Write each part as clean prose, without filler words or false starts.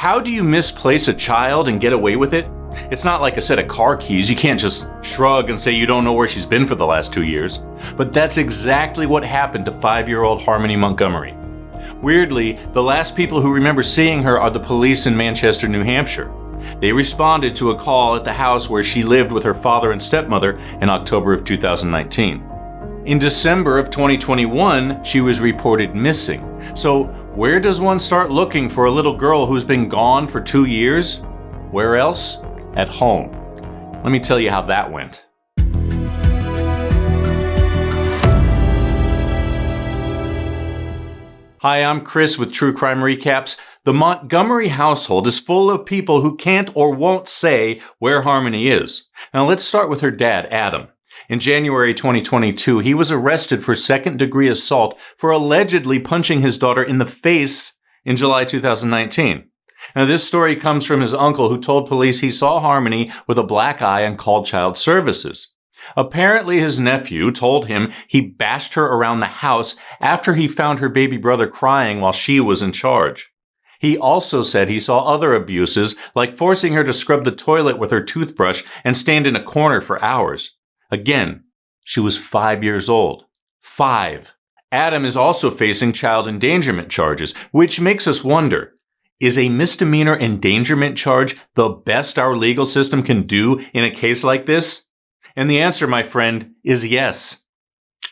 How do you misplace a child and get away with it? It's not like a set of car keys. You can't just shrug and say you don't know where she's been for the last 2 years. But that's exactly what happened to 5-year-old Harmony Montgomery. Weirdly, the last people who remember seeing her are the police in Manchester, New Hampshire. They responded to a call at the house where she lived with her father and stepmother in October of 2019. In December of 2021, she was reported missing. So where does one start looking for a little girl who's been gone for 2 years? Where else? At home. Let me tell you how that went. Hi, I'm Chris with True Crime Recaps. The Montgomery household is full of people who can't or won't say where Harmony is. Now let's start with her dad, Adam. In January 2022, he was arrested for second-degree assault for allegedly punching his daughter in the face in July 2019. Now, this story comes from his uncle who told police he saw Harmony with a black eye and called child services. Apparently, his nephew told him he bashed her around the house after he found her baby brother crying while she was in charge. He also said he saw other abuses, like forcing her to scrub the toilet with her toothbrush and stand in a corner for hours. Again, she was 5 years old. 5. Adam is also facing child endangerment charges, which makes us wonder, is a misdemeanor endangerment charge the best our legal system can do in a case like this? And the answer, my friend, is yes.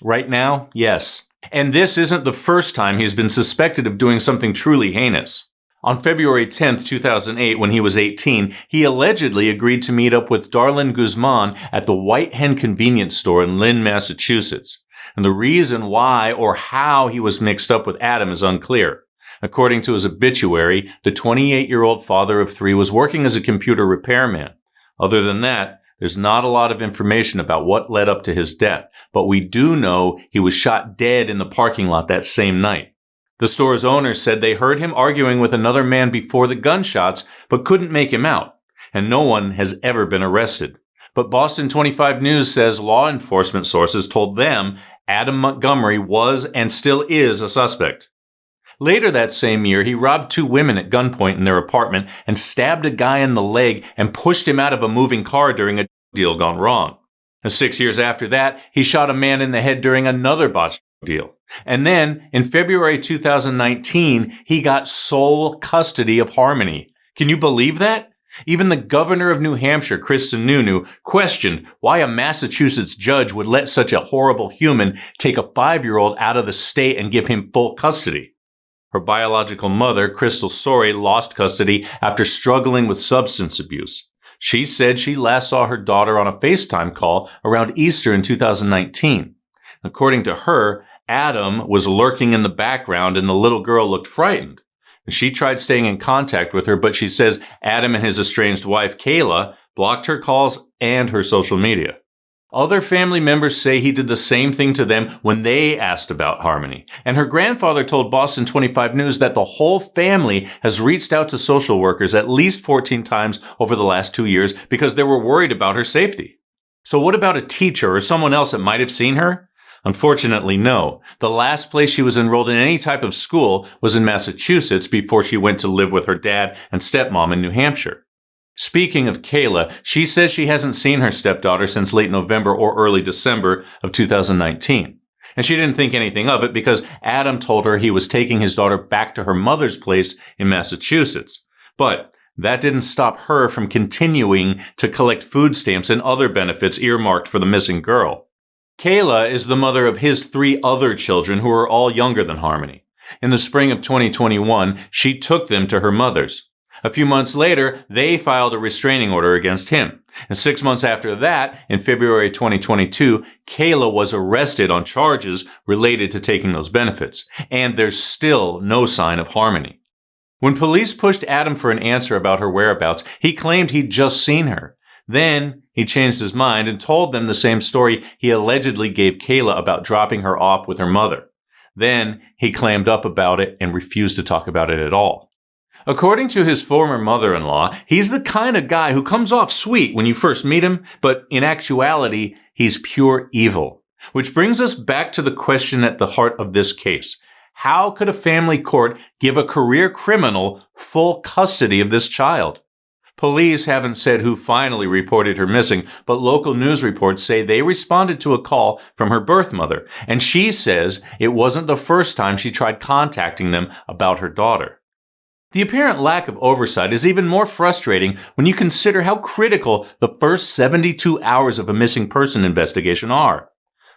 Right now, yes. And this isn't the first time he's been suspected of doing something truly heinous. On February 10th, 2008, when he was 18, he allegedly agreed to meet up with Darlene Guzman at the White Hen convenience store in Lynn, Massachusetts. And the reason why or how he was mixed up with Adam is unclear. According to his obituary, the 28-year-old father of 3 was working as a computer repairman. Other than that, there's not a lot of information about what led up to his death, but we do know he was shot dead in the parking lot that same night. The store's owner said they heard him arguing with another man before the gunshots, but couldn't make him out, and no one has ever been arrested. But Boston 25 News says law enforcement sources told them Adam Montgomery was and still is a suspect. Later that same year, he robbed 2 women at gunpoint in their apartment and stabbed a guy in the leg and pushed him out of a moving car during a deal gone wrong. And 6 years after that, he shot a man in the head during another botched deal. And then, in February 2019, he got sole custody of Harmony. Can you believe that? Even the governor of New Hampshire, Chris Sununu, questioned why a Massachusetts judge would let such a horrible human take a 5-year-old out of the state and give him full custody. Her biological mother, Crystal Sorey, lost custody after struggling with substance abuse. She said she last saw her daughter on a FaceTime call around Easter in 2019. According to her, Adam was lurking in the background and the little girl looked frightened. She tried staying in contact with her, but she says Adam and his estranged wife, Kayla, blocked her calls and her social media. Other family members say he did the same thing to them when they asked about Harmony. And her grandfather told Boston 25 News that the whole family has reached out to social workers at least 14 times over the last 2 years because they were worried about her safety. So what about a teacher or someone else that might have seen her? Unfortunately, no. The last place she was enrolled in any type of school was in Massachusetts before she went to live with her dad and stepmom in New Hampshire. Speaking of Kayla, she says she hasn't seen her stepdaughter since late November or early December of 2019. And she didn't think anything of it because Adam told her he was taking his daughter back to her mother's place in Massachusetts. But that didn't stop her from continuing to collect food stamps and other benefits earmarked for the missing girl. Kayla is the mother of his 3 other children who are all younger than Harmony. In the spring of 2021, she took them to her mother's. A few months later, they filed a restraining order against him. And 6 months after that, in February 2022, Kayla was arrested on charges related to taking those benefits. And there's still no sign of Harmony. When police pushed Adam for an answer about her whereabouts, he claimed he'd just seen her. Then he changed his mind and told them the same story he allegedly gave Kayla about dropping her off with her mother. Then he clammed up about it and refused to talk about it at all. According to his former mother-in-law, he's the kind of guy who comes off sweet when you first meet him, but in actuality, he's pure evil. Which brings us back to the question at the heart of this case. How could a family court give a career criminal full custody of this child? Police haven't said who finally reported her missing, but local news reports say they responded to a call from her birth mother, and she says it wasn't the first time she tried contacting them about her daughter. The apparent lack of oversight is even more frustrating when you consider how critical the first 72 hours of a missing person investigation are.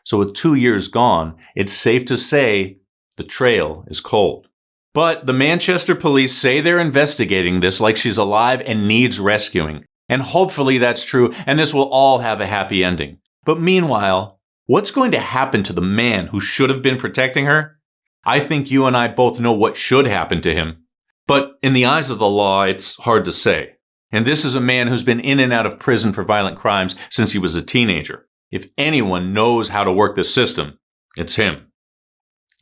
So with 2 years gone, it's safe to say the trail is cold. But the Manchester police say they're investigating this like she's alive and needs rescuing. And hopefully that's true, and this will all have a happy ending. But meanwhile, what's going to happen to the man who should have been protecting her? I think you and I both know what should happen to him. But in the eyes of the law, it's hard to say. And this is a man who's been in and out of prison for violent crimes since he was a teenager. If anyone knows how to work the system, it's him.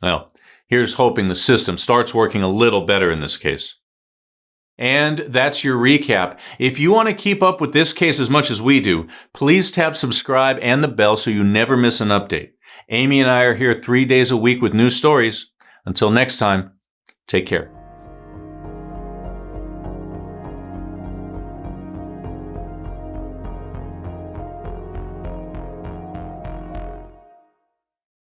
Well, here's hoping the system starts working a little better in this case. And that's your recap. If you want to keep up with this case as much as we do, please tap subscribe and the bell so you never miss an update. Amy and I are here 3 days a week with new stories. Until next time, take care.